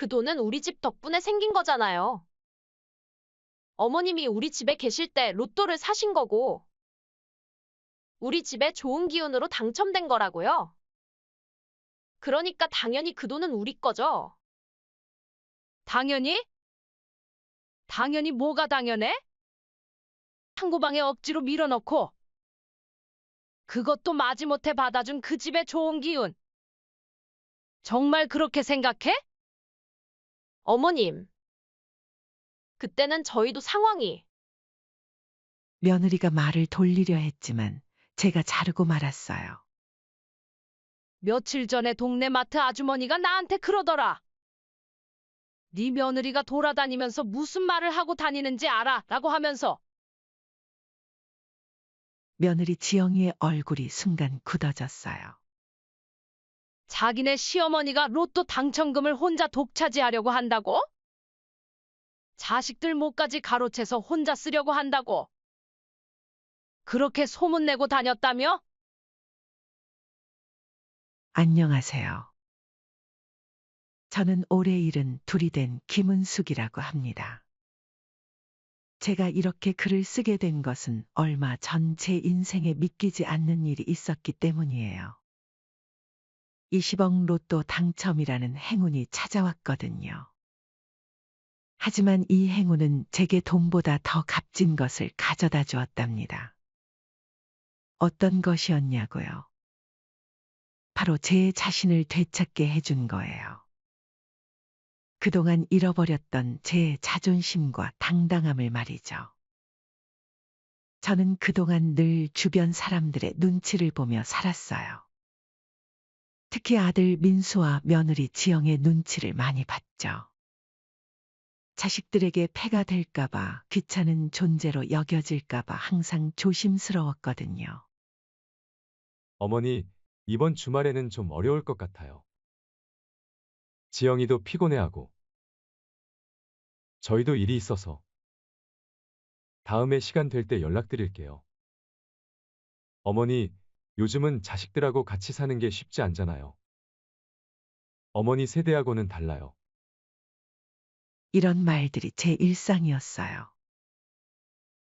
그 돈은 우리 집 덕분에 생긴 거잖아요. 어머님이 우리 집에 계실 때 로또를 사신 거고, 우리 집에 좋은 기운으로 당첨된 거라고요. 그러니까 당연히 그 돈은 우리 거죠. 당연히? 당연히 뭐가 당연해? 창고방에 억지로 밀어넣고 그것도 마지못해 받아준 그 집의 좋은 기운. 정말 그렇게 생각해? 어머님, 그때는 저희도 상황이 며느리가 말을 돌리려 했지만 제가 자르고 말았어요. 며칠 전에 동네 마트 아주머니가 나한테 그러더라. 네 며느리가 돌아다니면서 무슨 말을 하고 다니는지 알아? 라고 하면서. 며느리 지영이의 얼굴이 순간 굳어졌어요. 자기네 시어머니가 로또 당첨금을 혼자 독차지하려고 한다고? 자식들 목까지 가로채서 혼자 쓰려고 한다고. 그렇게 소문내고 다녔다며? 안녕하세요. 저는 올해 72이 된 김은숙이라고 합니다. 제가 이렇게 글을 쓰게 된 것은 얼마 전 제 인생에 믿기지 않는 일이 있었기 때문이에요. 20억 로또 당첨이라는 행운이 찾아왔거든요. 하지만 이 행운은 제게 돈보다 더 값진 것을 가져다 주었답니다. 어떤 것이었냐고요? 바로 제 자신을 되찾게 해준 거예요. 그동안 잃어버렸던 제 자존심과 당당함을 말이죠. 저는 그동안 늘 주변 사람들의 눈치를 보며 살았어요. 특히 아들 민수와 며느리 지영의 눈치를 많이 봤죠. 자식들에게 폐가 될까봐, 귀찮은 존재로 여겨질까봐 항상 조심스러웠거든요. 어머니, 이번 주말에는 좀 어려울 것 같아요. 지영이도 피곤해하고, 저희도 일이 있어서. 다음에 시간 될 때 연락드릴게요. 어머니, 요즘은 자식들하고 같이 사는 게 쉽지 않잖아요. 어머니 세대하고는 달라요. 이런 말들이 제 일상이었어요.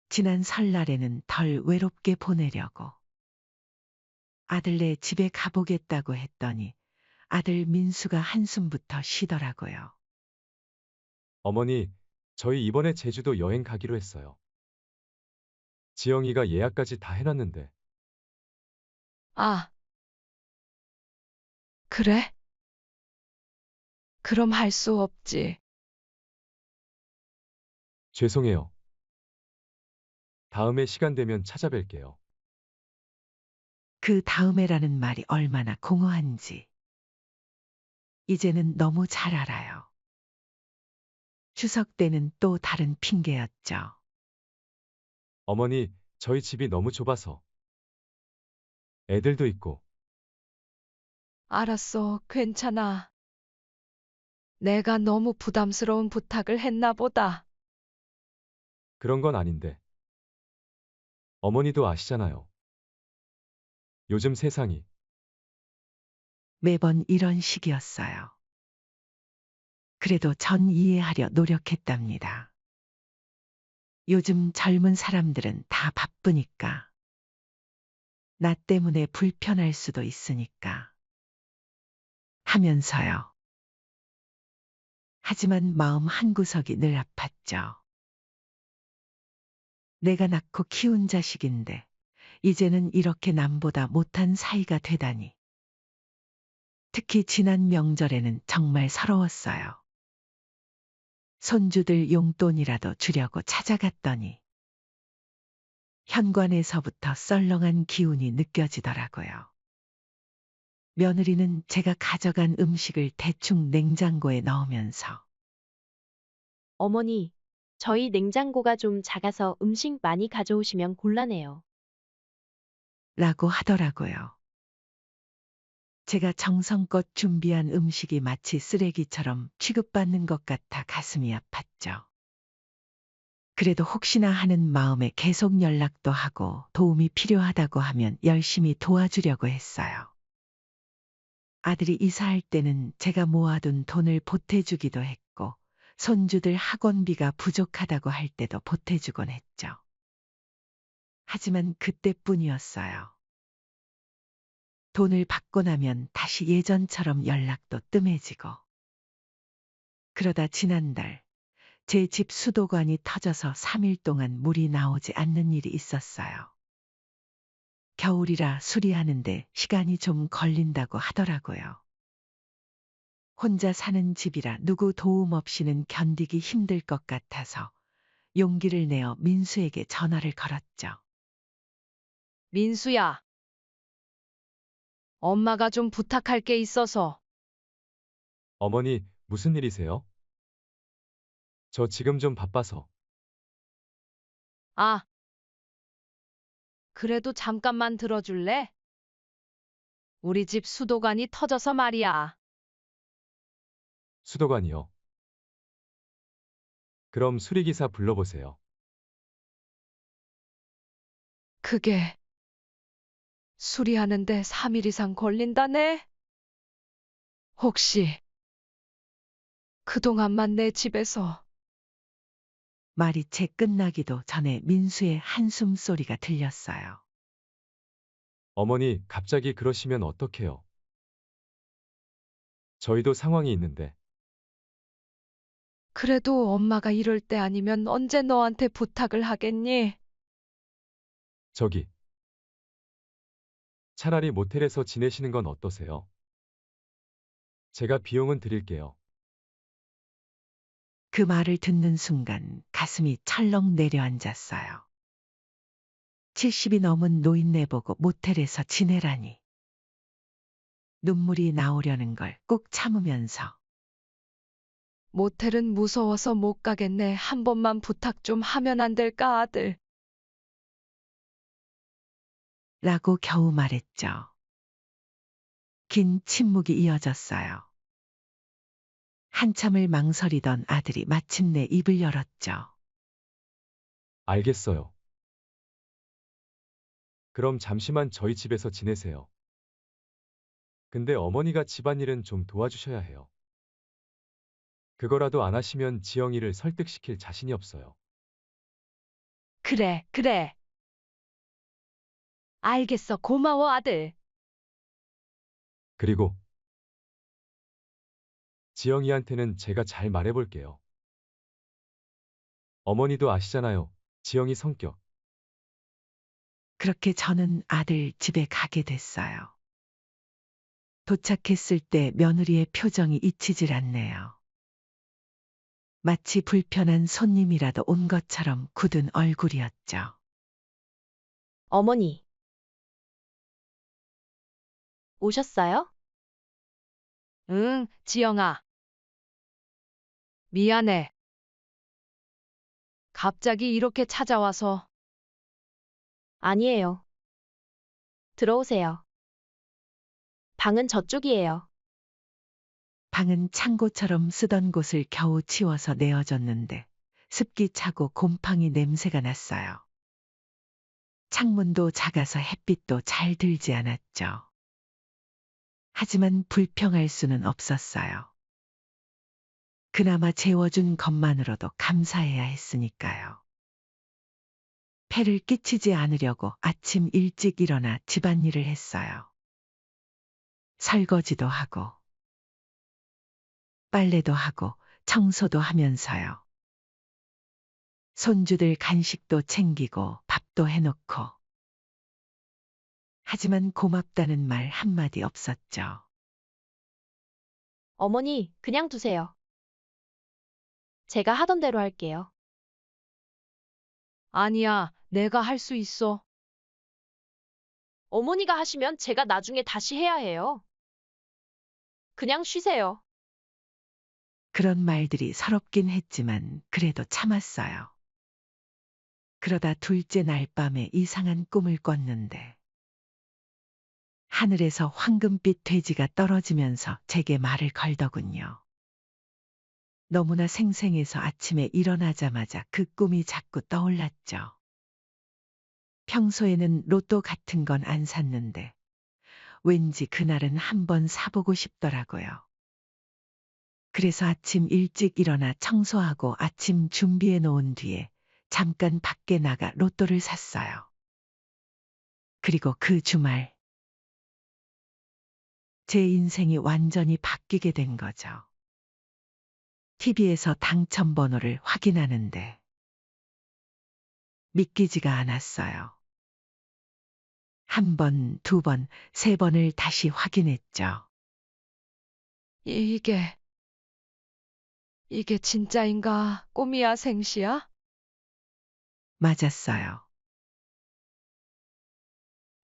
지난 설날에는 덜 외롭게 보내려고 아들네 집에 가보겠다고 했더니 아들 민수가 한숨부터 쉬더라고요. 어머니, 저희 이번에 제주도 여행 가기로 했어요. 지영이가 예약까지 다 해놨는데. 아, 그래? 그럼 할 수 없지. 죄송해요. 다음에 시간 되면 찾아뵐게요. 그 다음에라는 말이 얼마나 공허한지 이제는 너무 잘 알아요. 추석 때는 또 다른 핑계였죠. 어머니, 저희 집이 너무 좁아서. 애들도 있고. 알았어, 괜찮아. 내가 너무 부담스러운 부탁을 했나 보다. 그런 건 아닌데. 어머니도 아시잖아요. 요즘 세상이. 매번 이런 식이었어요. 그래도 전 이해하려 노력했답니다. 요즘 젊은 사람들은 다 바쁘니까. 나 때문에 불편할 수도 있으니까. 하면서요. 하지만 마음 한구석이 늘 아팠죠. 내가 낳고 키운 자식인데 이제는 이렇게 남보다 못한 사이가 되다니. 특히 지난 명절에는 정말 서러웠어요. 손주들 용돈이라도 주려고 찾아갔더니 현관에서부터 썰렁한 기운이 느껴지더라고요. 며느리는 제가 가져간 음식을 대충 냉장고에 넣으면서 어머니, 저희 냉장고가 좀 작아서 음식 많이 가져오시면 곤란해요. 라고 하더라고요. 제가 정성껏 준비한 음식이 마치 쓰레기처럼 취급받는 것 같아 가슴이 아팠죠. 그래도 혹시나 하는 마음에 계속 연락도 하고 도움이 필요하다고 하면 열심히 도와주려고 했어요. 아들이 이사할 때는 제가 모아둔 돈을 보태주기도 했고, 손주들 학원비가 부족하다고 할 때도 보태주곤 했죠. 하지만 그때뿐이었어요. 돈을 받고 나면 다시 예전처럼 연락도 뜸해지고. 그러다 지난달, 제 집 수도관이 터져서 3일 동안 물이 나오지 않는 일이 있었어요. 겨울이라 수리하는데 시간이 좀 걸린다고 하더라고요. 혼자 사는 집이라 누구 도움 없이는 견디기 힘들 것 같아서 용기를 내어 민수에게 전화를 걸었죠. 민수야. 엄마가 좀 부탁할 게 있어서. 어머니, 무슨 일이세요? 저 지금 좀 바빠서. 아. 그래도 잠깐만 들어줄래? 우리 집 수도관이 터져서 말이야. 수도관이요. 그럼 수리기사 불러보세요. 그게 수리하는데 3일 이상 걸린다네? 혹시 그동안만 내 집에서 말이 채 끝나기도 전에 민수의 한숨 소리가 들렸어요. 어머니, 갑자기 그러시면 어떡해요? 저희도 상황이 있는데. 그래도 엄마가 이럴 때 아니면 언제 너한테 부탁을 하겠니? 저기. 차라리 모텔에서 지내시는 건 어떠세요? 제가 비용은 드릴게요. 그 말을 듣는 순간 가슴이 철렁 내려앉았어요. 70이 넘은 노인네 보고 모텔에서 지내라니. 눈물이 나오려는 걸 꾹 참으면서 모텔은 무서워서 못 가겠네. 한 번만 부탁 좀 하면 안 될까, 아들? 라고 겨우 말했죠. 긴 침묵이 이어졌어요. 한참을 망설이던 아들이 마침내 입을 열었죠. 알겠어요. 그럼 잠시만 저희 집에서 지내세요. 근데 어머니가 집안일은 좀 도와주셔야 해요. 그거라도 안 하시면 지영이를 설득시킬 자신이 없어요. 그래, 그래. 알겠어. 고마워, 아들. 그리고 지영이한테는 제가 잘 말해볼게요. 어머니도 아시잖아요. 지영이 성격. 그렇게 저는 아들 집에 가게 됐어요. 도착했을 때 며느리의 표정이 잊히질 않네요. 마치 불편한 손님이라도 온 것처럼 굳은 얼굴이었죠. 어머니. 오셨어요? 응, 지영아. 미안해. 갑자기 이렇게 찾아와서. 아니에요. 들어오세요. 방은 저쪽이에요. 방은 창고처럼 쓰던 곳을 겨우 치워서 내어줬는데 습기 차고 곰팡이 냄새가 났어요. 창문도 작아서 햇빛도 잘 들지 않았죠. 하지만 불평할 수는 없었어요. 그나마 재워준 것만으로도 감사해야 했으니까요. 폐를 끼치지 않으려고 아침 일찍 일어나 집안일을 했어요. 설거지도 하고, 빨래도 하고, 청소도 하면서요. 손주들 간식도 챙기고, 밥도 해놓고. 하지만 고맙다는 말 한마디 없었죠. 어머니, 그냥 두세요. 제가 하던 대로 할게요. 아니야, 내가 할 수 있어. 어머니가 하시면 제가 나중에 다시 해야 해요. 그냥 쉬세요. 그런 말들이 서럽긴 했지만 그래도 참았어요. 그러다 둘째 날 밤에 이상한 꿈을 꿨는데 하늘에서 황금빛 돼지가 떨어지면서 제게 말을 걸더군요. 너무나 생생해서 아침에 일어나자마자 그 꿈이 자꾸 떠올랐죠. 평소에는 로또 같은 건 안 샀는데 왠지 그날은 한번 사보고 싶더라고요. 그래서 아침 일찍 일어나 청소하고 아침 준비해 놓은 뒤에 잠깐 밖에 나가 로또를 샀어요. 그리고 그 주말 제 인생이 완전히 바뀌게 된 거죠. TV에서 당첨 번호를 확인하는데 믿기지가 않았어요. 한 번, 두 번, 세 번을 다시 확인했죠. 이게 진짜인가? 꿈이야, 생시야? 맞았어요.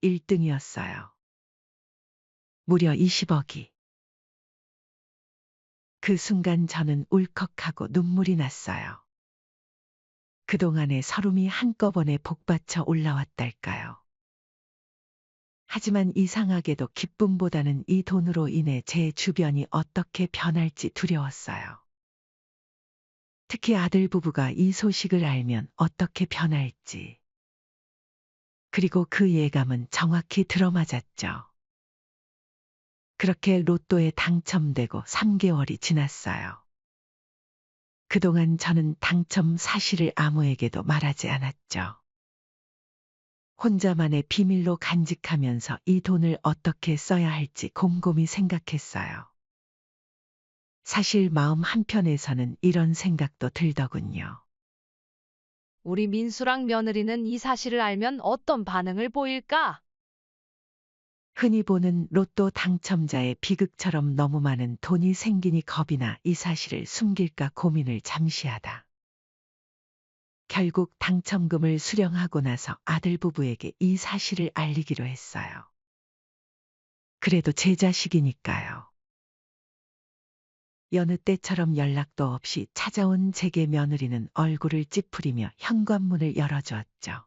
1등이었어요. 무려 20억이. 그 순간 저는 울컥하고 눈물이 났어요. 그동안의 서름이 한꺼번에 복받쳐 올라왔달까요. 하지만 이상하게도 기쁨보다는 이 돈으로 인해 제 주변이 어떻게 변할지 두려웠어요. 특히 아들 부부가 이 소식을 알면 어떻게 변할지. 그리고 그 예감은 정확히 들어맞았죠. 그렇게 로또에 당첨되고 3개월이 지났어요. 그동안 저는 당첨 사실을 아무에게도 말하지 않았죠. 혼자만의 비밀로 간직하면서 이 돈을 어떻게 써야 할지 곰곰이 생각했어요. 사실 마음 한편에서는 이런 생각도 들더군요. 우리 민수랑 며느리는 이 사실을 알면 어떤 반응을 보일까? 흔히 보는 로또 당첨자의 비극처럼 너무 많은 돈이 생기니 겁이 나 이 사실을 숨길까 고민을 잠시 하다. 결국 당첨금을 수령하고 나서 아들 부부에게 이 사실을 알리기로 했어요. 그래도 제 자식이니까요. 여느 때처럼 연락도 없이 찾아온 제게 며느리는 얼굴을 찌푸리며 현관문을 열어주었죠.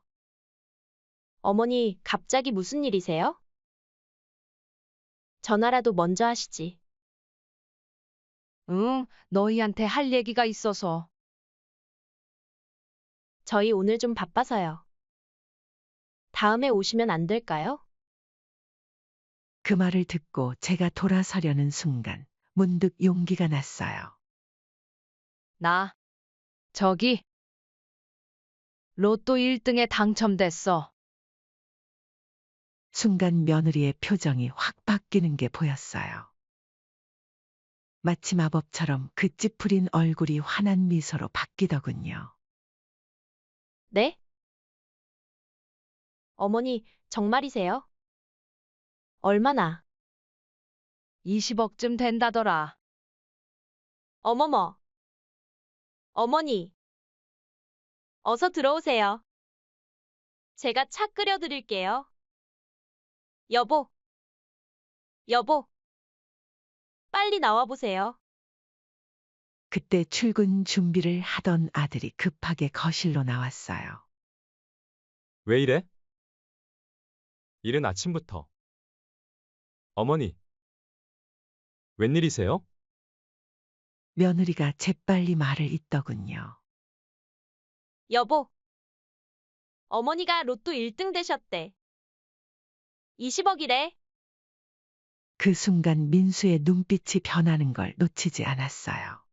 어머니, 갑자기 무슨 일이세요? 전화라도 먼저 하시지. 응, 너희한테 할 얘기가 있어서. 저희 오늘 좀 바빠서요. 다음에 오시면 안 될까요? 그 말을 듣고 제가 돌아서려는 순간 문득 용기가 났어요. 저기, 로또 1등에 당첨됐어. 순간 며느리의 표정이 확 바뀌는 게 보였어요. 마치 마법처럼 그 찌푸린 얼굴이 환한 미소로 바뀌더군요. 네? 어머니, 정말이세요? 얼마나? 20억쯤 된다더라. 어머머. 어머니. 어서 들어오세요. 제가 차 끓여드릴게요. 여보. 여보. 빨리 나와보세요. 그때 출근 준비를 하던 아들이 급하게 거실로 나왔어요. 왜 이래? 이른 아침부터. 어머니, 웬일이세요? 며느리가 재빨리 말을 잇더군요. 여보. 어머니가 로또 1등 되셨대. 20억이래. 그 순간 민수의 눈빛이 변하는 걸 놓치지 않았어요.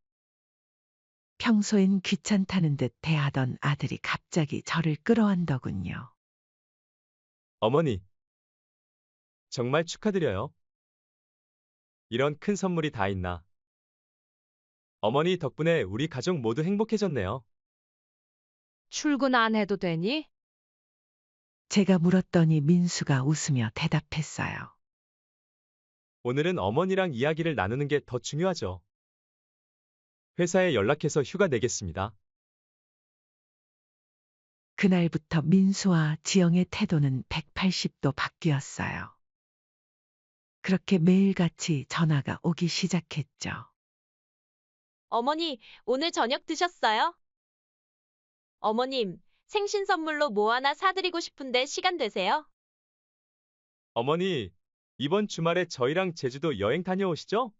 평소엔 귀찮다는 듯 대하던 아들이 갑자기 저를 끌어안더군요. 어머니, 정말 축하드려요. 이런 큰 선물이 다 있나. 어머니 덕분에 우리 가족 모두 행복해졌네요. 출근 안 해도 되니? 제가 물었더니 민수가 웃으며 대답했어요. 오늘은 어머니랑 이야기를 나누는 게 더 중요하죠. 회사에 연락해서 휴가 내겠습니다. 그날부터 민수와 지영의 태도는 180도 바뀌었어요. 그렇게 매일같이 전화가 오기 시작했죠. 어머니, 오늘 저녁 드셨어요? 어머님, 생신 선물로 뭐 하나 사드리고 싶은데 시간 되세요? 어머니, 이번 주말에 저희랑 제주도 여행 다녀오시죠?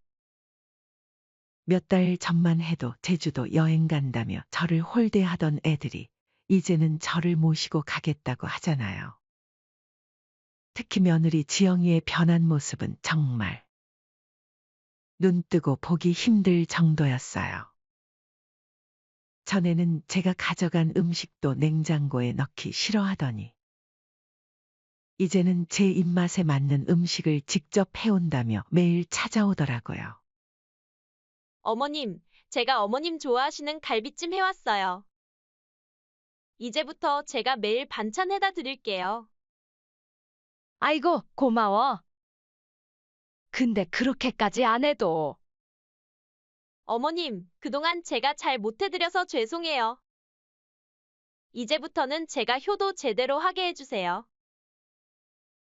몇 달 전만 해도 제주도 여행 간다며 저를 홀대하던 애들이 이제는 저를 모시고 가겠다고 하잖아요. 특히 며느리 지영이의 변한 모습은 정말 눈 뜨고 보기 힘들 정도였어요. 전에는 제가 가져간 음식도 냉장고에 넣기 싫어하더니 이제는 제 입맛에 맞는 음식을 직접 해온다며 매일 찾아오더라고요. 어머님, 제가 어머님 좋아하시는 갈비찜 해왔어요. 이제부터 제가 매일 반찬 해다 드릴게요. 아이고, 고마워. 근데 그렇게까지 안 해도. 어머님, 그동안 제가 잘 못해드려서 죄송해요. 이제부터는 제가 효도 제대로 하게 해주세요.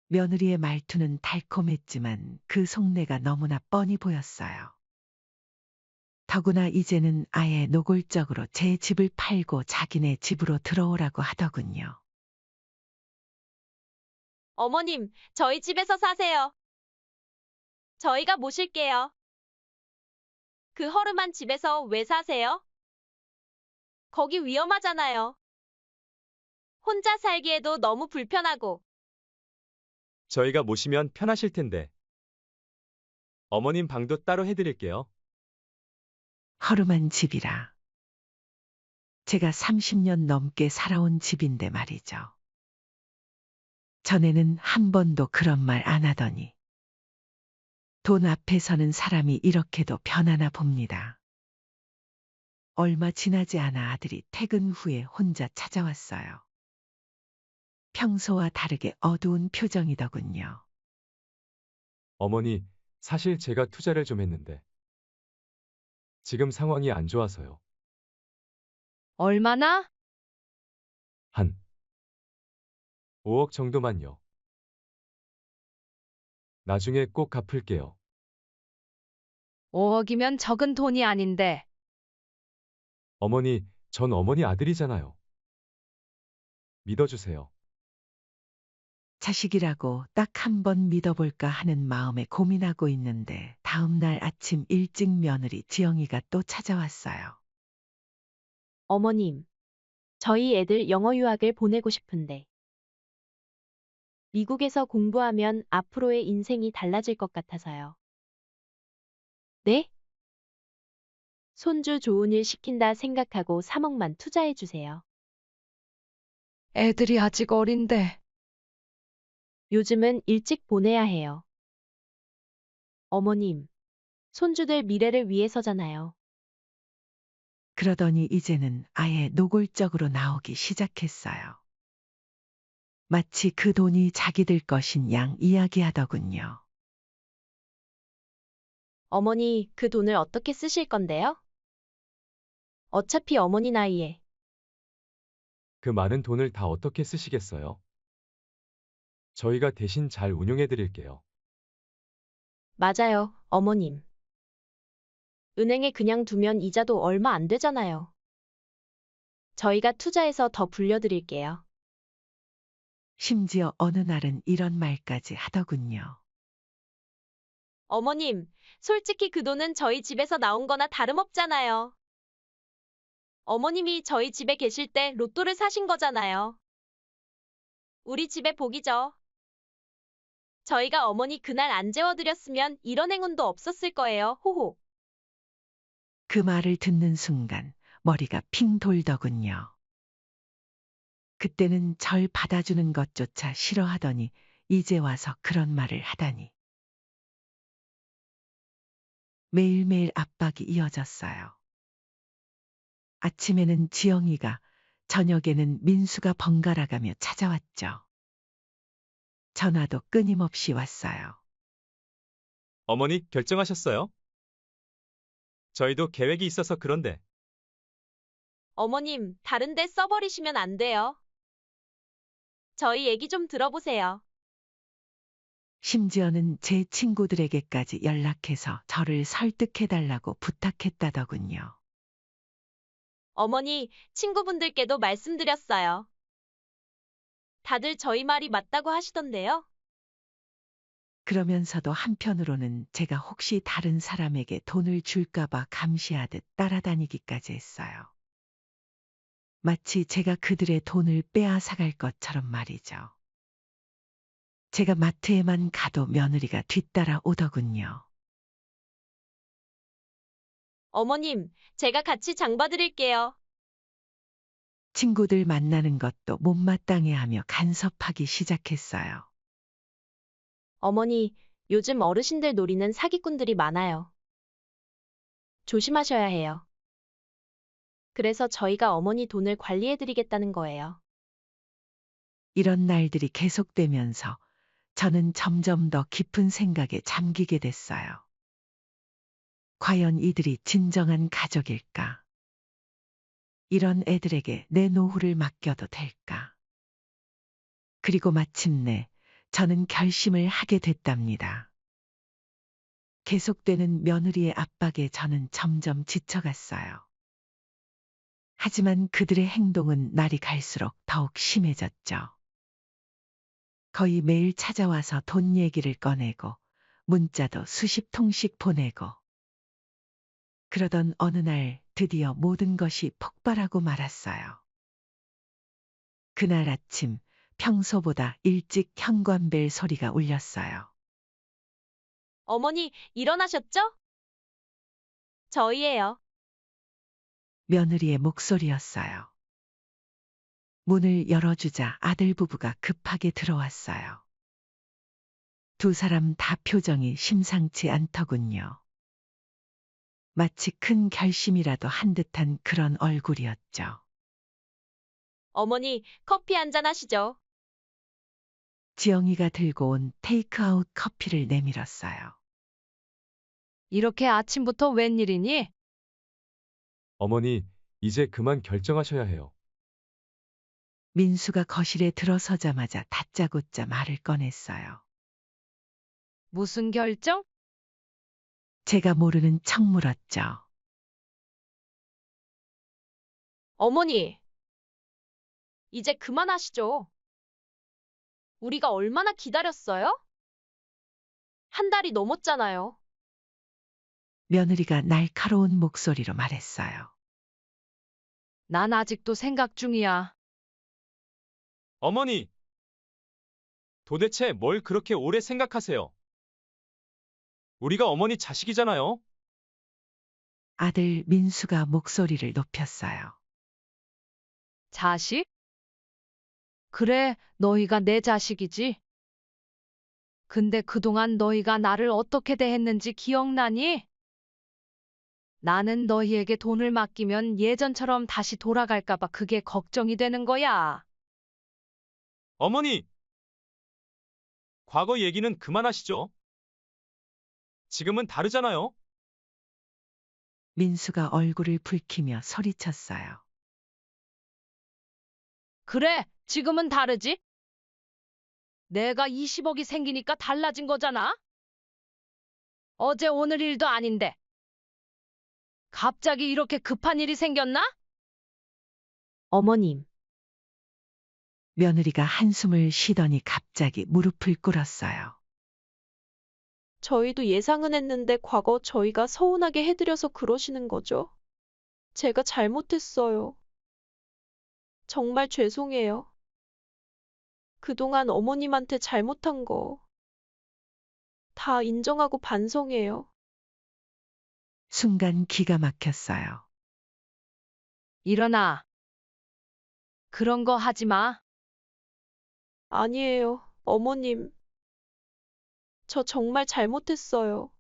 며느리의 말투는 달콤했지만 그 속내가 너무나 뻔히 보였어요. 더구나 이제는 아예 노골적으로 제 집을 팔고 자기네 집으로 들어오라고 하더군요. 어머님, 저희 집에서 사세요. 저희가 모실게요. 그 허름한 집에서 왜 사세요? 거기 위험하잖아요. 혼자 살기에도 너무 불편하고. 저희가 모시면 편하실 텐데. 어머님 방도 따로 해드릴게요. 허름한 집이라. 제가 30년 넘게 살아온 집인데 말이죠. 전에는 한 번도 그런 말 안 하더니 돈 앞에 서는 사람이 이렇게도 변하나 봅니다. 얼마 지나지 않아 아들이 퇴근 후에 혼자 찾아왔어요. 평소와 다르게 어두운 표정이더군요. 어머니, 사실 제가 투자를 좀 했는데 지금 상황이 안 좋아서요. 얼마나? 한 5억 정도만요. 나중에 꼭 갚을게요. 5억이면 적은 돈이 아닌데. 어머니, 전 어머니 아들이잖아요. 믿어주세요. 자식이라고 딱 한 번 믿어볼까 하는 마음에 고민하고 있는데 다음 날 아침 일찍 며느리 지영이가 또 찾아왔어요. 어머님, 저희 애들 영어 유학을 보내고 싶은데. 미국에서 공부하면 앞으로의 인생이 달라질 것 같아서요. 네? 손주 좋은 일 시킨다 생각하고 3억만 투자해 주세요. 애들이 아직 어린데. 요즘은 일찍 보내야 해요. 어머님, 손주들 미래를 위해서잖아요. 그러더니 이제는 아예 노골적으로 나오기 시작했어요. 마치 그 돈이 자기들 것인 양 이야기하더군요. 어머니, 그 돈을 어떻게 쓰실 건데요? 어차피 어머니 나이에. 그 많은 돈을 다 어떻게 쓰시겠어요? 저희가 대신 잘 운용해 드릴게요. 맞아요, 어머님. 은행에 그냥 두면 이자도 얼마 안 되잖아요. 저희가 투자해서 더 불려드릴게요. 심지어 어느 날은 이런 말까지 하더군요. 어머님, 솔직히 그 돈은 저희 집에서 나온 거나 다름없잖아요. 어머님이 저희 집에 계실 때 로또를 사신 거잖아요. 우리 집의 복이죠. 저희가 어머니 그날 안 재워드렸으면 이런 행운도 없었을 거예요, 호호. 그 말을 듣는 순간 머리가 핑 돌더군요. 그때는 절 받아주는 것조차 싫어하더니 이제 와서 그런 말을 하다니. 매일매일 압박이 이어졌어요. 아침에는 지영이가, 저녁에는 민수가 번갈아가며 찾아왔죠. 전화도 끊임없이 왔어요. 어머니 결정하셨어요? 저희도 계획이 있어서 그런데. 어머님, 다른 데 써버리시면 안 돼요. 저희 얘기 좀 들어보세요. 심지어는 제 친구들에게까지 연락해서 저를 설득해달라고 부탁했다더군요. 어머니, 친구분들께도 말씀드렸어요. 다들 저희 말이 맞다고 하시던데요. 그러면서도 한편으로는 제가 혹시 다른 사람에게 돈을 줄까봐 감시하듯 따라다니기까지 했어요. 마치 제가 그들의 돈을 빼앗아갈 것처럼 말이죠. 제가 마트에만 가도 며느리가 뒤따라 오더군요. 어머님, 제가 같이 장 봐드릴게요. 친구들 만나는 것도 못마땅해 하며 간섭하기 시작했어요. 어머니, 요즘 어르신들 노리는 사기꾼들이 많아요. 조심하셔야 해요. 그래서 저희가 어머니 돈을 관리해드리겠다는 거예요. 이런 날들이 계속되면서 저는 점점 더 깊은 생각에 잠기게 됐어요. 과연 이들이 진정한 가족일까? 이런 애들에게 내 노후를 맡겨도 될까? 그리고 마침내 저는 결심을 하게 됐답니다. 계속되는 며느리의 압박에 저는 점점 지쳐갔어요. 하지만 그들의 행동은 날이 갈수록 더욱 심해졌죠. 거의 매일 찾아와서 돈 얘기를 꺼내고 문자도 수십 통씩 보내고 그러던 어느 날 드디어 모든 것이 폭발하고 말았어요. 그날 아침 평소보다 일찍 현관벨 소리가 울렸어요. 어머니, 일어나셨죠? 저희예요. 며느리의 목소리였어요. 문을 열어주자 아들 부부가 급하게 들어왔어요. 두 사람 다 표정이 심상치 않더군요. 마치 큰 결심이라도 한 듯한 그런 얼굴이었죠. 어머니, 커피 한잔 하시죠. 지영이가 들고 온 테이크아웃 커피를 내밀었어요. 이렇게 아침부터 웬일이니? 어머니, 이제 그만 결정하셔야 해요. 민수가 거실에 들어서자마자 다짜고짜 말을 꺼냈어요. 무슨 결정? 제가 모르는 척 물었죠. 어머니, 이제 그만하시죠. 우리가 얼마나 기다렸어요? 한 달이 넘었잖아요. 며느리가 날카로운 목소리로 말했어요. 난 아직도 생각 중이야. 어머니, 도대체 뭘 그렇게 오래 생각하세요? 우리가 어머니 자식이잖아요. 아들 민수가 목소리를 높였어요. 자식? 그래, 너희가 내 자식이지. 근데 그동안 너희가 나를 어떻게 대했는지 기억나니? 나는 너희에게 돈을 맡기면 예전처럼 다시 돌아갈까봐 그게 걱정이 되는 거야. 어머니, 과거 얘기는 그만하시죠. 지금은 다르잖아요. 민수가 얼굴을 붉히며 소리쳤어요. 그래, 지금은 다르지? 내가 20억이 생기니까 달라진 거잖아? 어제 오늘 일도 아닌데. 갑자기 이렇게 급한 일이 생겼나? 어머님, 며느리가 한숨을 쉬더니 갑자기 무릎을 꿇었어요. 저희도 예상은 했는데 과거 저희가 서운하게 해드려서 그러시는 거죠? 제가 잘못했어요. 정말 죄송해요. 그동안 어머님한테 잘못한 거 다 인정하고 반성해요. 순간 기가 막혔어요. 일어나. 그런 거 하지 마. 아니에요, 어머님. 저 정말 잘못했어요.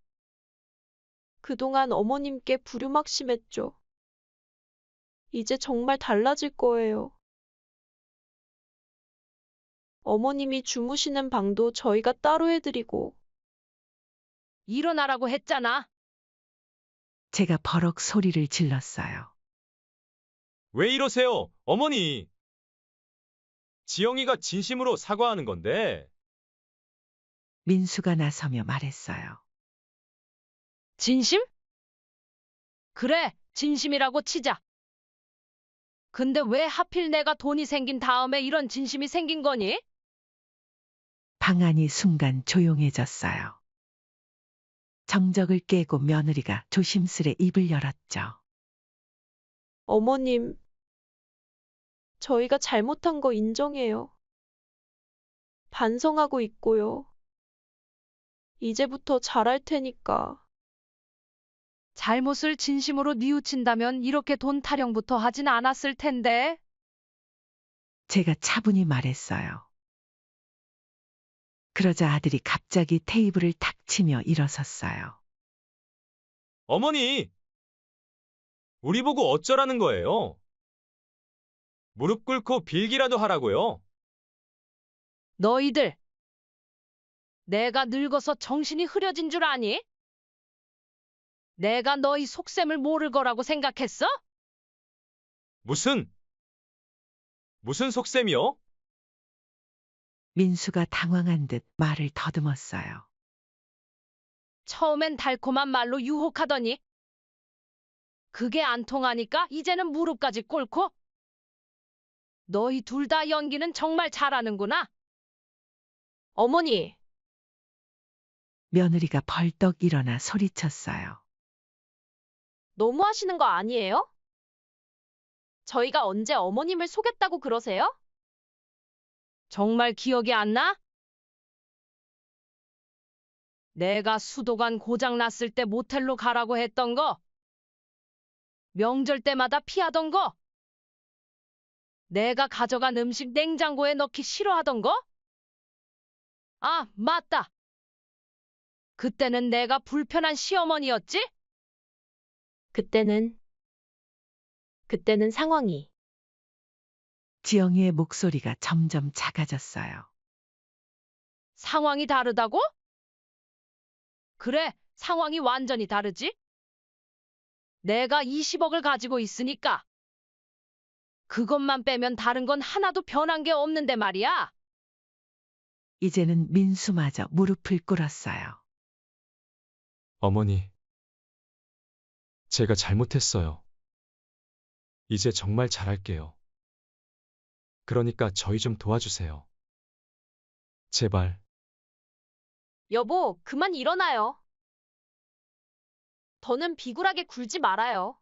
그동안 어머님께 불효막심했죠. 이제 정말 달라질 거예요. 어머님이 주무시는 방도 저희가 따로 해드리고, 일어나라고 했잖아. 제가 버럭 소리를 질렀어요. 왜 이러세요, 어머니? 지영이가 진심으로 사과하는 건데. 민수가 나서며 말했어요. 진심? 그래, 진심이라고 치자. 근데 왜 하필 내가 돈이 생긴 다음에 이런 진심이 생긴 거니? 방 안이 순간 조용해졌어요. 정적을 깨고 며느리가 조심스레 입을 열었죠. 어머님, 저희가 잘못한 거 인정해요. 반성하고 있고요. 이제부터 잘할 테니까. 잘못을 진심으로 뉘우친다면 이렇게 돈 타령부터 하진 않았을 텐데. 제가 차분히 말했어요. 그러자 아들이 갑자기 테이블을 탁 치며 일어섰어요. 어머니! 우리 보고 어쩌라는 거예요? 무릎 꿇고 빌기라도 하라고요? 너희들, 내가 늙어서 정신이 흐려진 줄 아니? 내가 너희 속셈을 모를 거라고 생각했어? 무슨 속셈이요? 민수가 당황한 듯 말을 더듬었어요. 처음엔 달콤한 말로 유혹하더니 그게 안 통하니까 이제는 무릎까지 꿇고. 너희 둘 다 연기는 정말 잘하는구나. 어머니, 며느리가 벌떡 일어나 소리쳤어요. 너무하시는 거 아니에요? 저희가 언제 어머님을 속였다고 그러세요? 정말 기억이 안 나? 내가 수도관 고장 났을 때 모텔로 가라고 했던 거, 명절 때마다 피하던 거, 내가 가져간 음식 냉장고에 넣기 싫어하던 거? 아, 맞다. 그때는 내가 불편한 시어머니였지? 그때는 상황이. 지영이의 목소리가 점점 작아졌어요. 상황이 다르다고? 그래, 상황이 완전히 다르지? 내가 20억을 가지고 있으니까. 그것만 빼면 다른 건 하나도 변한 게 없는데 말이야. 이제는 민수마저 무릎을 꿇었어요. 어머니, 제가 잘못했어요. 이제 정말 잘할게요. 그러니까 저희 좀 도와주세요. 제발. 여보, 그만 일어나요. 더는 비굴하게 굴지 말아요.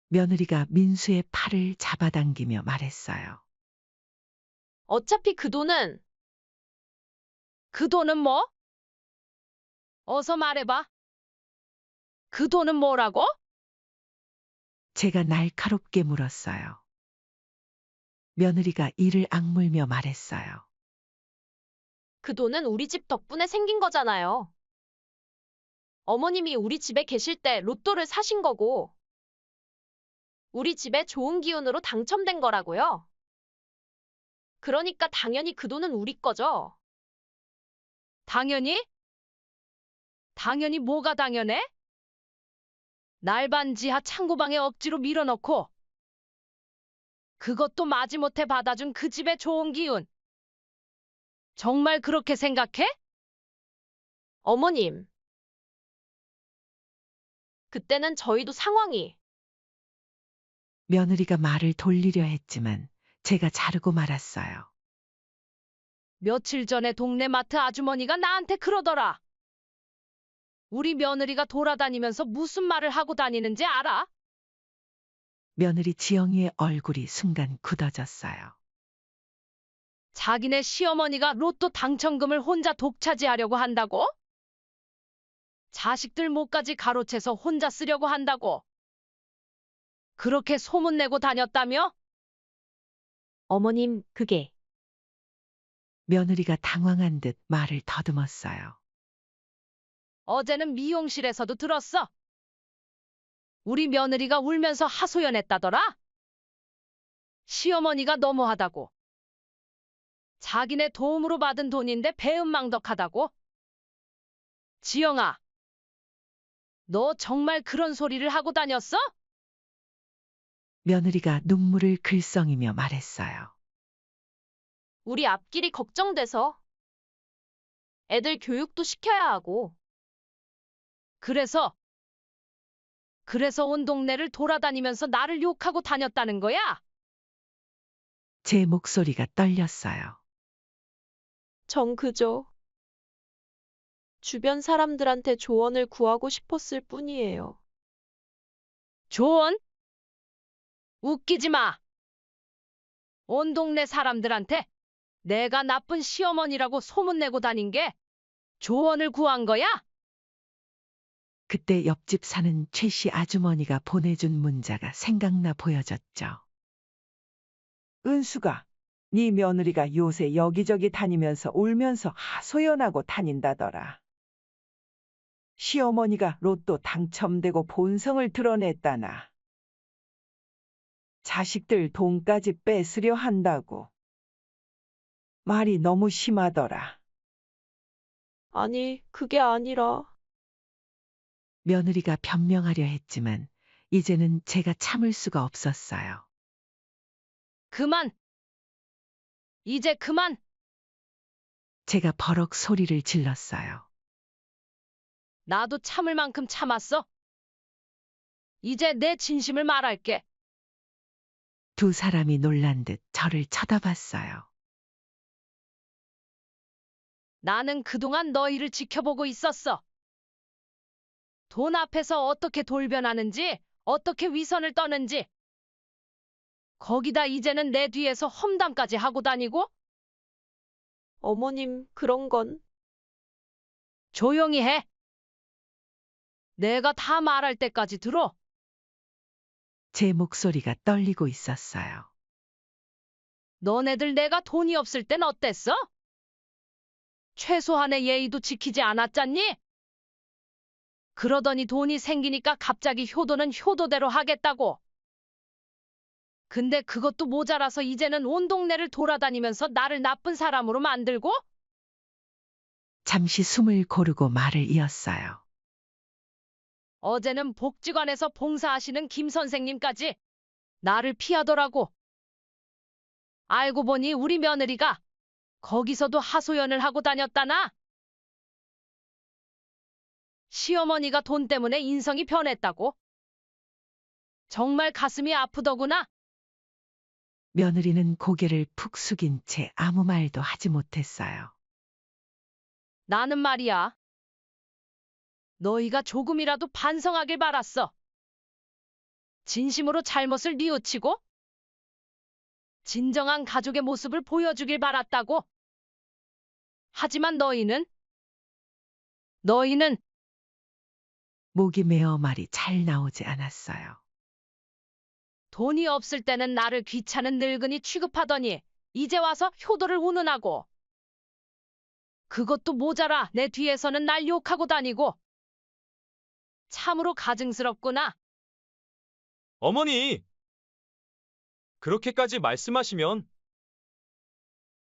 며느리가 민수의 팔을 잡아당기며 말했어요. 어차피 그 돈은 그 돈은 뭐? 어서 말해봐. 그 돈은 뭐라고? 제가 날카롭게 물었어요. 며느리가 이를 악물며 말했어요. 그 돈은 우리 집 덕분에 생긴 거잖아요. 어머님이 우리 집에 계실 때 로또를 사신 거고, 우리 집에 좋은 기운으로 당첨된 거라고요. 그러니까 당연히 그 돈은 우리 거죠. 당연히? 당연히 뭐가 당연해? 날반 지하 창고방에 억지로 밀어넣고 그것도 마지못해 받아준 그 집의 좋은 기운. 정말 그렇게 생각해? 어머님, 그때는 저희도 상황이. 며느리가 말을 돌리려 했지만 제가 자르고 말았어요. 며칠 전에 동네 마트 아주머니가 나한테 그러더라. 우리 며느리가 돌아다니면서 무슨 말을 하고 다니는지 알아? 며느리 지영이의 얼굴이 순간 굳어졌어요. 자기네 시어머니가 로또 당첨금을 혼자 독차지하려고 한다고? 자식들 목까지 가로채서 혼자 쓰려고 한다고? 그렇게 소문내고 다녔다며? 어머님, 그게. 며느리가 당황한 듯 말을 더듬었어요. 어제는 미용실에서도 들었어. 우리 며느리가 울면서 하소연했다더라. 시어머니가 너무하다고. 자기네 도움으로 받은 돈인데 배은망덕하다고. 지영아, 너 정말 그런 소리를 하고 다녔어? 며느리가 눈물을 글썽이며 말했어요. 우리 앞길이 걱정돼서. 애들 교육도 시켜야 하고. 그래서 온 동네를 돌아다니면서 나를 욕하고 다녔다는 거야? 제 목소리가 떨렸어요. 전 그저 주변 사람들한테 조언을 구하고 싶었을 뿐이에요. 조언? 웃기지 마. 온 동네 사람들한테 내가 나쁜 시어머니라고 소문내고 다닌 게 조언을 구한 거야? 그때 옆집 사는 최 씨 아주머니가 보내준 문자가 생각나 보여졌죠. 은수가, 네 며느리가 요새 여기저기 다니면서 울면서 하소연하고 다닌다더라. 시어머니가 로또 당첨되고 본성을 드러냈다나. 자식들 돈까지 뺏으려 한다고. 말이 너무 심하더라. 아니, 그게 아니라. 며느리가 변명하려 했지만 이제는 제가 참을 수가 없었어요. 그만! 이제 그만! 제가 버럭 소리를 질렀어요. 나도 참을 만큼 참았어. 이제 내 진심을 말할게. 두 사람이 놀란 듯 저를 쳐다봤어요. 나는 그동안 너희를 지켜보고 있었어. 돈 앞에서 어떻게 돌변하는지, 어떻게 위선을 떠는지. 거기다 이제는 내 뒤에서 험담까지 하고 다니고? 어머님, 그런 건. 조용히 해. 내가 다 말할 때까지 들어. 제 목소리가 떨리고 있었어요. 너네들 내가 돈이 없을 땐 어땠어? 최소한의 예의도 지키지 않았잖니? 그러더니 돈이 생기니까 갑자기 효도는 효도대로 하겠다고. 근데 그것도 모자라서 이제는 온 동네를 돌아다니면서 나를 나쁜 사람으로 만들고? 잠시 숨을 고르고 말을 이었어요. 어제는 복지관에서 봉사하시는 김 선생님까지 나를 피하더라고. 알고 보니 우리 며느리가 거기서도 하소연을 하고 다녔다나? 시어머니가 돈 때문에 인성이 변했다고? 정말 가슴이 아프더구나. 며느리는 고개를 푹 숙인 채 아무 말도 하지 못했어요. 나는 말이야. 너희가 조금이라도 반성하길 바랐어. 진심으로 잘못을 뉘우치고 진정한 가족의 모습을 보여주길 바랐다고. 하지만 너희는 목이 메어 말이 잘 나오지 않았어요. 돈이 없을 때는 나를 귀찮은 늙은이 취급하더니 이제 와서 효도를 운운하고. 그것도 모자라 내 뒤에서는 날 욕하고 다니고. 참으로 가증스럽구나. 어머니! 그렇게까지 말씀하시면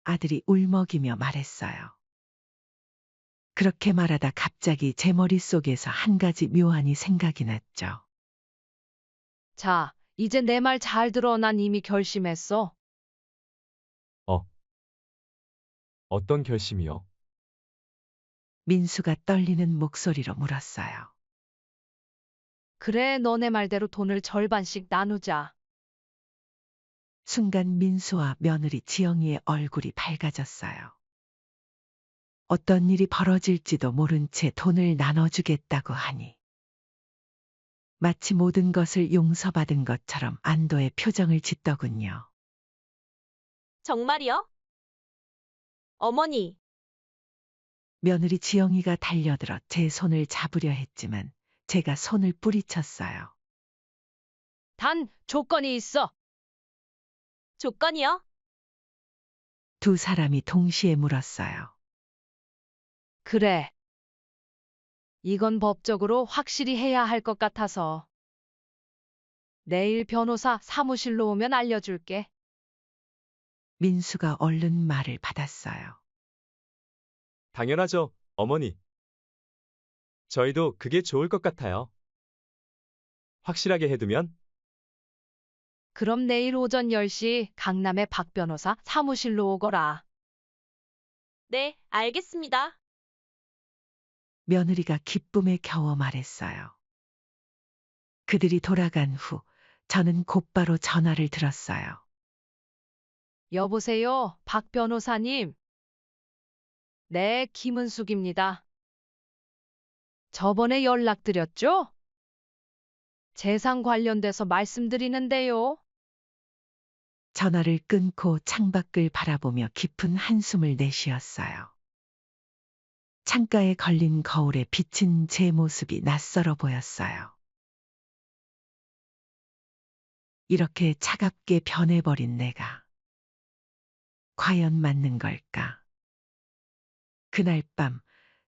아들이 울먹이며 말했어요. 그렇게 말하다 갑자기 제 머릿속에서 한 가지 묘안이 생각이 났죠. 자, 이제 내 말 잘 들어. 난 이미 결심했어. 어떤 결심이요? 민수가 떨리는 목소리로 물었어요. 그래, 너네 말대로 돈을 절반씩 나누자. 순간 민수와 며느리 지영이의 얼굴이 밝아졌어요. 어떤 일이 벌어질지도 모른 채 돈을 나눠주겠다고 하니 마치 모든 것을 용서받은 것처럼 안도의 표정을 짓더군요. 정말이요? 어머니, 며느리 지영이가 달려들어 제 손을 잡으려 했지만 제가 손을 뿌리쳤어요. 단 조건이 있어. 조건이요? 두 사람이 동시에 물었어요. 그래. 이건 법적으로 확실히 해야 할 것 같아서. 내일 변호사 사무실로 오면 알려줄게. 민수가 얼른 말을 받았어요. 당연하죠, 어머니. 저희도 그게 좋을 것 같아요. 확실하게 해두면 그럼 내일 오전 10시 강남의 박 변호사 사무실로 오거라. 네, 알겠습니다. 며느리가 기쁨에 겨워 말했어요. 그들이 돌아간 후 저는 곧바로 전화를 들었어요. 여보세요, 박 변호사님. 네, 김은숙입니다. 저번에 연락드렸죠? 재산 관련돼서 말씀드리는데요. 전화를 끊고 창밖을 바라보며 깊은 한숨을 내쉬었어요. 창가에 걸린 거울에 비친 제 모습이 낯설어 보였어요. 이렇게 차갑게 변해버린 내가 과연 맞는 걸까? 그날 밤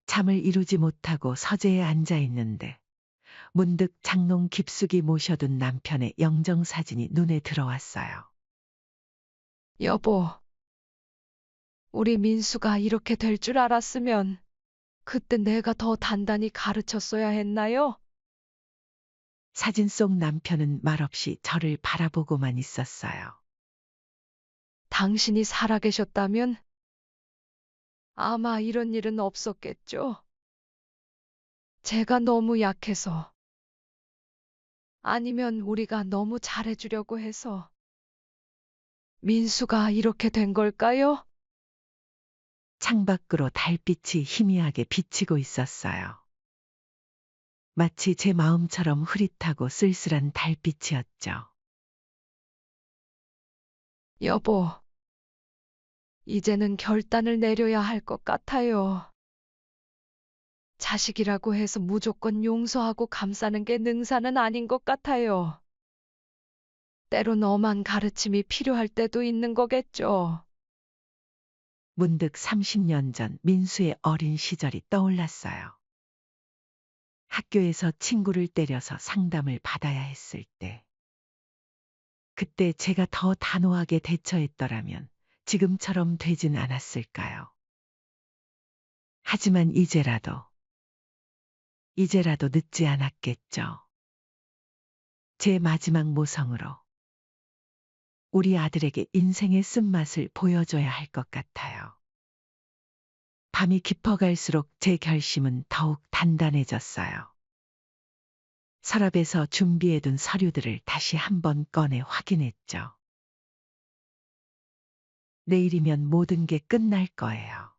잠을 이루지 못하고 서재에 앉아 있는데 문득 장롱 깊숙이 모셔둔 남편의 영정사진이 눈에 들어왔어요. 여보, 우리 민수가 이렇게 될 줄 알았으면 그때 내가 더 단단히 가르쳤어야 했나요? 사진 속 남편은 말없이 저를 바라보고만 있었어요. 당신이 살아계셨다면 아마 이런 일은 없었겠죠. 제가 너무 약해서, 아니면 우리가 너무 잘해주려고 해서 민수가 이렇게 된 걸까요? 창밖으로 달빛이 희미하게 비치고 있었어요. 마치 제 마음처럼 흐릿하고 쓸쓸한 달빛이었죠. 여보, 이제는 결단을 내려야 할 것 같아요. 자식이라고 해서 무조건 용서하고 감싸는 게 능사는 아닌 것 같아요. 때론 엄한 가르침이 필요할 때도 있는 거겠죠. 문득 30년 전 민수의 어린 시절이 떠올랐어요. 학교에서 친구를 때려서 상담을 받아야 했을 때. 그때 제가 더 단호하게 대처했더라면 지금처럼 되진 않았을까요? 하지만 이제라도 늦지 않았겠죠. 제 마지막 모성으로 우리 아들에게 인생의 쓴맛을 보여줘야 할 것 같아요. 밤이 깊어갈수록 제 결심은 더욱 단단해졌어요. 서랍에서 준비해둔 서류들을 다시 한번 꺼내 확인했죠. 내일이면 모든 게 끝날 거예요.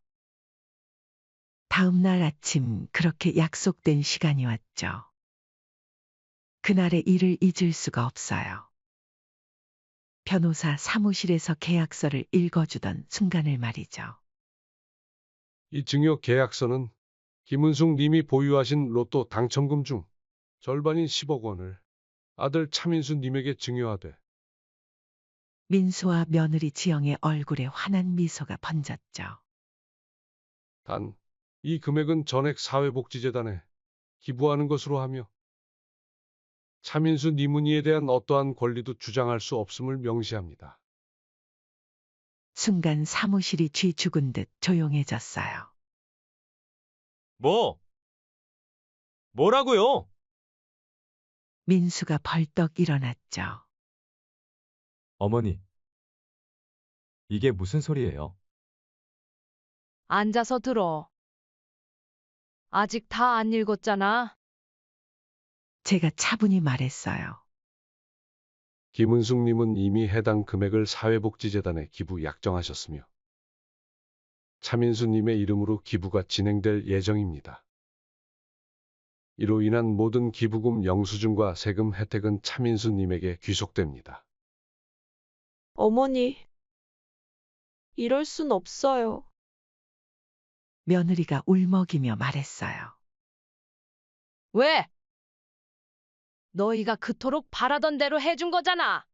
다음 날 아침 그렇게 약속된 시간이 왔죠. 그날의 일을 잊을 수가 없어요. 변호사 사무실에서 계약서를 읽어주던 순간을 말이죠. 이 증여 계약서는 김은숙 님이 보유하신 로또 당첨금 중 절반인 10억 원을 아들 차민수 님에게 증여하되 민수와 며느리 지영의 얼굴에 환한 미소가 번졌죠. 단 이 금액은 전액 사회복지재단에 기부하는 것으로 하며 차민수 니문희에 대한 어떠한 권리도 주장할 수 없음을 명시합니다. 순간 사무실이 쥐 죽은 듯 조용해졌어요. 뭐라고요? 민수가 벌떡 일어났죠. 어머니, 이게 무슨 소리예요? 앉아서 들어. 아직 다 안 읽었잖아. 제가 차분히 말했어요. 김은숙 님은 이미 해당 금액을 사회복지재단에 기부 약정하셨으며 차민수 님의 이름으로 기부가 진행될 예정입니다. 이로 인한 모든 기부금 영수증과 세금 혜택은 차민수 님에게 귀속됩니다. 어머니, 이럴 순 없어요. 며느리가 울먹이며 말했어요. 왜? 너희가 그토록 바라던 대로 해준 거잖아.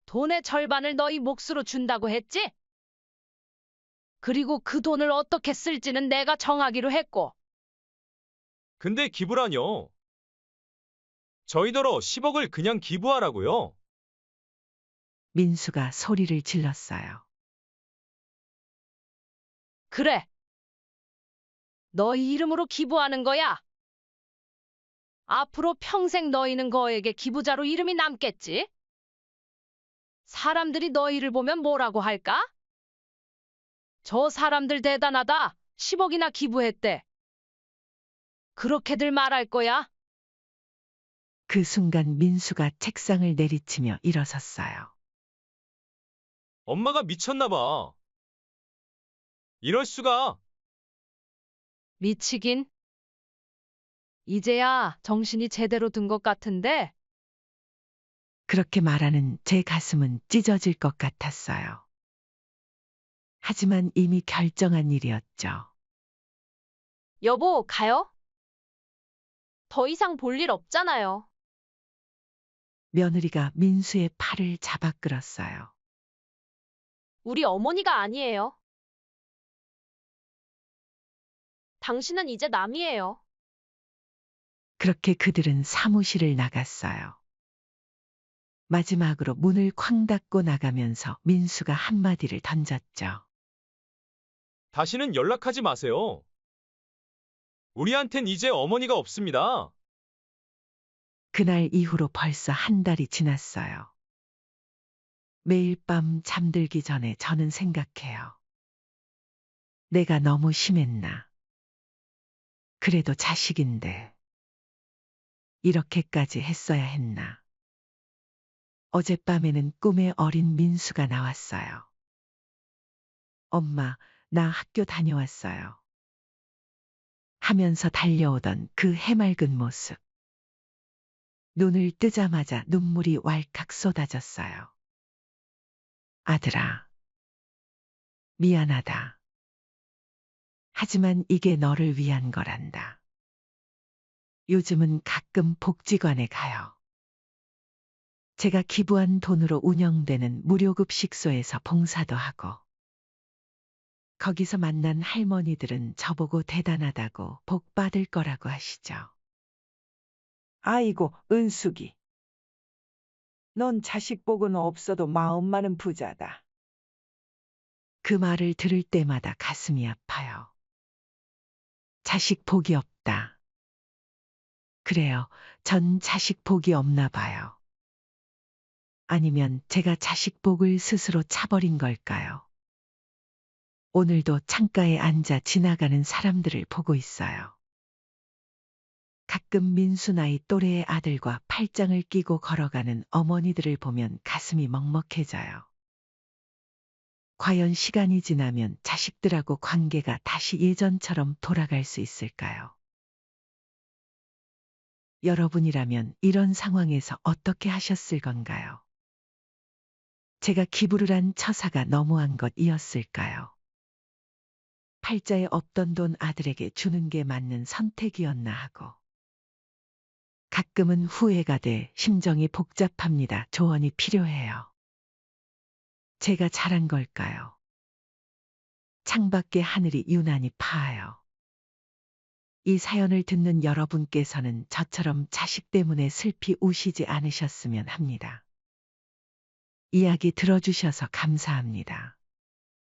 돈의 절반을 너희 몫으로 준다고 했지? 그리고 그 돈을 어떻게 쓸지는 내가 정하기로 했고. 근데 기부라뇨? 저희더러 10억을 그냥 기부하라고요? 민수가 소리를 질렀어요. 그래. 너희 이름으로 기부하는 거야. 앞으로 평생 너희는 거에게 기부자로 이름이 남겠지? 사람들이 너희를 보면 뭐라고 할까? 저 사람들 대단하다. 10억이나 기부했대. 그렇게들 말할 거야. 그 순간 민수가 책상을 내리치며 일어섰어요. 엄마가 미쳤나 봐. 이럴 수가. 미치긴. 이제야 정신이 제대로 든 것 같은데. 그렇게 말하는 제 가슴은 찢어질 것 같았어요. 하지만 이미 결정한 일이었죠. 여보, 가요? 더 이상 볼 일 없잖아요. 며느리가 민수의 팔을 잡아 끌었어요. 우리 어머니가 아니에요. 당신은 이제 남이에요. 그렇게 그들은 사무실을 나갔어요. 마지막으로 문을 쾅 닫고 나가면서 민수가 한마디를 던졌죠. 다시는 연락하지 마세요. 우리한텐 이제 어머니가 없습니다. 그날 이후로 벌써 한 달이 지났어요. 매일 밤 잠들기 전에 저는 생각해요. 내가 너무 심했나? 그래도 자식인데 이렇게까지 했어야 했나? 어젯밤에는 꿈에 어린 민수가 나왔어요. 엄마, 나 학교 다녀왔어요. 하면서 달려오던 그 해맑은 모습. 눈을 뜨자마자 눈물이 왈칵 쏟아졌어요. 아들아, 미안하다. 하지만 이게 너를 위한 거란다. 요즘은 가끔 복지관에 가요. 제가 기부한 돈으로 운영되는 무료급식소에서 봉사도 하고, 거기서 만난 할머니들은 저보고 대단하다고 복 받을 거라고 하시죠. 아이고, 은숙이. 넌 자식 복은 없어도 마음만은 부자다. 그 말을 들을 때마다 가슴이 아파요. 자식 복이 없다. 그래요, 전 자식 복이 없나 봐요. 아니면 제가 자식 복을 스스로 차버린 걸까요? 오늘도 창가에 앉아 지나가는 사람들을 보고 있어요. 가끔 민수 나이 또래의 아들과 팔짱을 끼고 걸어가는 어머니들을 보면 가슴이 먹먹해져요. 과연 시간이 지나면 자식들하고 관계가 다시 예전처럼 돌아갈 수 있을까요? 여러분이라면 이런 상황에서 어떻게 하셨을 건가요? 제가 기부를 한 처사가 너무한 것이었을까요? 팔자에 없던 돈 아들에게 주는 게 맞는 선택이었나 하고. 가끔은 후회가 돼 심정이 복잡합니다. 조언이 필요해요. 제가 잘한 걸까요? 창밖에 하늘이 유난히 파아요. 이 사연을 듣는 여러분께서는 저처럼 자식 때문에 슬피 우시지 않으셨으면 합니다. 이야기 들어주셔서 감사합니다.